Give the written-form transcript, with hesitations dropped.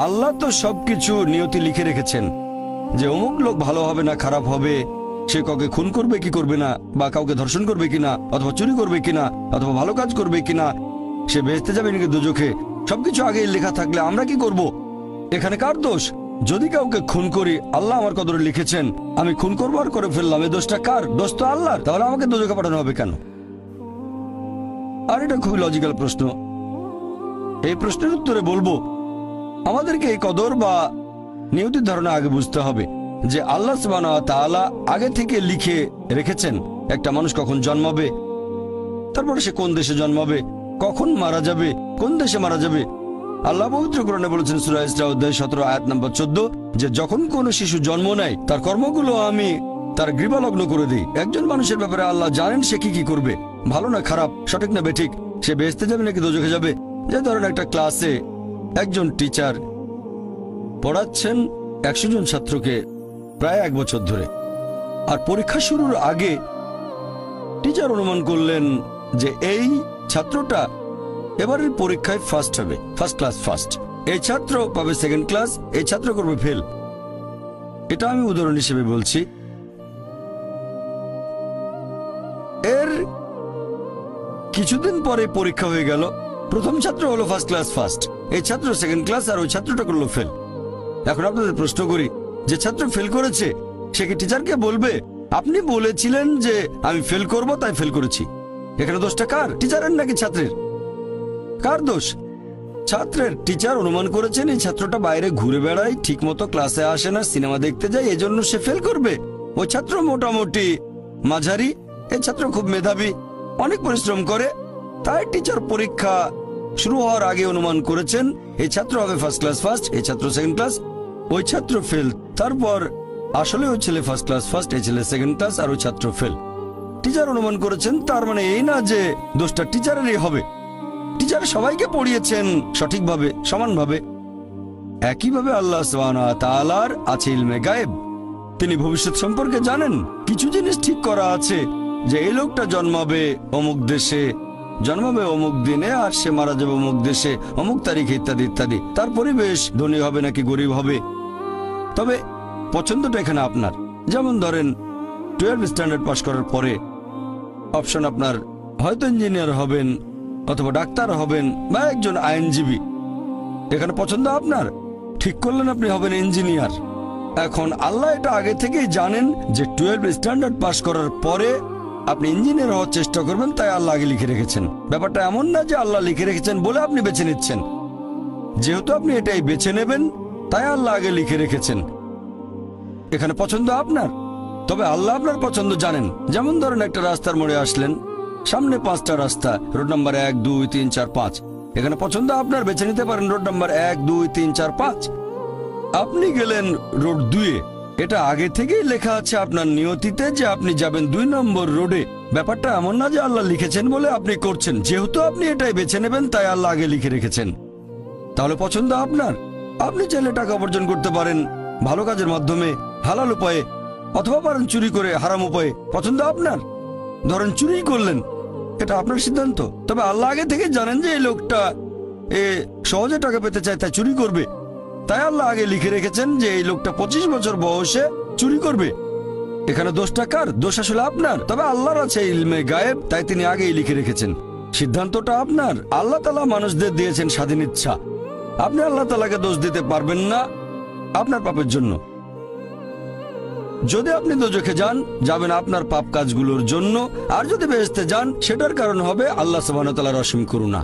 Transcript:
আল্লাহ তো সবকিছু নিয়তি লিখে রেখেছেন যে অমুক লোক ভালো হবে না খারাপ হবে, সে কাউকে খুন করবে কি করবে না, বা কাউকে ধর্ষণ করবে কিনা, অথবা চুরি করবে কিনা, অথবা ভালো কাজ করবে কিনা, সে বেহেশতে যাবে নাকি দোজখে, সবকিছু আগে লেখা থাকলে আমরা কি করব? এখানে কার দোষ? যদি কাউকে খুন করি, আল্লাহ আমার কদরে লিখেছেন, আমি খুন করবো আর করে ফেললাম, এই দোষটা কার? দোষ তো আল্লাহর। তাহলে আমাকে দোজখে পাঠানো হবে কেন? আর এটা খুবই লজিক্যাল প্রশ্ন। এই প্রশ্নের উত্তরে বলবো, আমাদেরকে এই কদর বা নিয়তির ধারণা আগে বুঝতে হবে যে আল্লাহ সুবহানাহু ওয়া তাআলা আগে থেকে লিখে রেখেছেন একটা মানুষ কখন জন্মাবে, তারপরে সে কোন দেশে জন্মাবে, কখন মারা যাবে, কোন দেশে মারা যাবে। আল্লাহ পবিত্র কোরআনে বলেছেন সূরা ইসরা অধ্যায় 17 আয়াত নম্বর 14 যে যখন কোনো শিশু জন্ম নেয় তার কর্মগুলো আমি তার গ্রীবালগ্ন করে দিই। একজন মানুষের ব্যাপারে আল্লাহ জানেন সে কি কি করবে, ভালো না খারাপ, সঠিক না বেঠিক, সে বেহেশতে যাবে নাকি দোজখে যাবে। যে ধরেন একটা ক্লাসে একজন টিচার পড়াচ্ছেন 100 জন ছাত্রকে প্রায় 1 বছর ধরে, আর পরীক্ষা শুরুর আগে টিচার অনুমান করলেন যে এই ছাত্রটা এবারের পরীক্ষায় ফার্স্ট হবে, ফার্স্ট ক্লাস ফার্স্ট, এই ছাত্র পাবে সেকেন্ড ক্লাস, এই ছাত্র করবে ফেল। এটা আমি উদাহরণ হিসেবে বলছি। এর কিছুদিন পরে পরীক্ষা হয়ে গেল, প্রথম ছাত্র হলো ফার্স্ট ক্লাস ফার্স্ট, এই ছাত্র সেকেন্ড ক্লাস, আর ওই ছাত্রটা করলো ফেল। এখন আপনাদের প্রশ্ন করি, যে ছাত্র ফেল করেছে সে কি টিচারকে বলবে আপনি বলেছিলেন যে আমি ফেল করব তাই ফেল করেছি? এখানে দোষটা কার? টিচারের নাকি ছাত্রের? কার দোষ? ছাত্রের। টিচার অনুমান করেছেন এই ছাত্রটা বাইরে ঘুরে বেড়ায়, ঠিক মতো ক্লাসে আসে না, সিনেমা দেখতে যায়, এজন্য সে ফেল করবে। ওই ছাত্র মোটামুটি মাঝারি, এই ছাত্র খুব মেধাবী, অনেক পরিশ্রম করে, তাই টিচার পরীক্ষা শুরু হওয়ার আগে অনুমান করেছেন এই ছাত্র হবে ফার্স্ট ক্লাস ফার্স্ট, এই ছাত্র সেকেন্ড ক্লাস, ওই ছাত্র ফেল। তারপর আসলে ওই ছেলে ফার্স্ট ক্লাস ফার্স্ট, এই ছেলে সেকেন্ড ক্লাস, আর ওই ছাত্র ফেল। টিচার অনুমান করেছেন, তার মানে এই না যে দোষটা টিচারেরই হবে। টিচার সবাইকে পড়িয়েছেন সঠিকভাবে, সমানভাবে। একইভাবে আল্লাহ সুবহানাহু ওয়া তাআলার আছে ইলমে গায়েব, তিনি ভবিষ্যৎ সম্পর্কে জানেন। কিছু জিনিস ঠিক করা আছে যে এই লোকটা জন্মাবে অমুক দেশে, জন্মাবে অমুক দিনে, আর সে মারা যাবে অমুক দেশে অমুক তারিখে, ইত্যাদি ইত্যাদি। তার পরিবেশ ধনী হবে নাকি গরিব হবে, তবে পছন্দটা এখানে আপনার। যেমন ধরেন 12 স্ট্যান্ডার্ড পাশ করার পরে অপশন আপনার হয়তো ইঞ্জিনিয়ার হবেন, অথবা ডাক্তার হবেন, বা একজন আইনজীবী। এখানে পছন্দ আপনার, ঠিক করলেন আপনি হবেন ইঞ্জিনিয়ার। এখন আল্লাহ এটা আগে থেকেই জানেন যে 12 স্ট্যান্ডার্ড পাশ করার পরে আপনি ইঞ্জিনিয়ার হওয়ার চেষ্টা করবেন, তাই আল্লাহ আগে লিখে রেখেছেন। ব্যাপারটা এমন না যে আল্লাহ লিখে রেখেছেন বলে আপনি বেছে নিচ্ছেন। যেহেতু আপনি এটাই বেছে নেবেন, তাই আল্লাহ আগে লিখে রেখেছেন। এখানে পছন্দ আপনার, তবে আল্লাহ আপনার পছন্দ জানেন। যেমন ধরেন একটা রাস্তার মোড়ে আসলেন, সামনে 5টা রাস্তা, রোড নাম্বার 1, 2, 3, 4, 5। এখানে পছন্দ আপনার, বেছে নিতে পারেন রোড নাম্বার 1, 2, 3, 4, 5। আপনি গেলেন রোড 2-এ, এটা আগে থেকেই লেখা আছে আপনার নিয়তিতে যে আপনি যাবেন 2 নম্বর রোডে। ব্যাপারটা এমন না যে আল্লাহ লিখেছেন বলে আপনি করছেন, যেহেতু আপনি এটাই বেছে নেবেন তাই আল্লাহ আগে লিখে রেখেছেন। তাহলে পছন্দ আপনার। আপনি চাইলে টাকা উপার্জন করতে পারেন ভালো কাজের মাধ্যমে, হালাল উপায়ে, অথবা পারেন চুরি করে হারাম উপায়ে। পছন্দ আপনার। ধরেন চুরি করলেন, এটা আপনার সিদ্ধান্ত, তবে আল্লাহ আগে থেকে জানেন যে এই লোকটা সহজে টাকা পেতে চায় তাই চুরি করবে, তাই আল্লাহ আগে লিখে রেখেছেন যে এই লোকটা 25 বছর বয়সে চুরি করবে। এখানে দোষটা কার? দোষ আসলে আপনার, তবে আল্লাহর আছে ইলমে গায়েব, তাই তিনি আগেই লিখে রেখেছেন। সিদ্ধান্তটা আপনার। আল্লাহ তাআলা মানুষদের দিয়েছেন স্বাধীন ইচ্ছা, আপনি আল্লাহ তাআলাকে দোষ দিতে পারবেন না আপনার পাপের জন্য। যদি আপনি দোজখে যান, যাবেন আপনার পাপ কাজগুলোর জন্য, আর যদি বেহেশতে যান সেটার কারণ হবে আল্লাহ সুবহানাহু ওয়া তাআলার অসীম করুণা।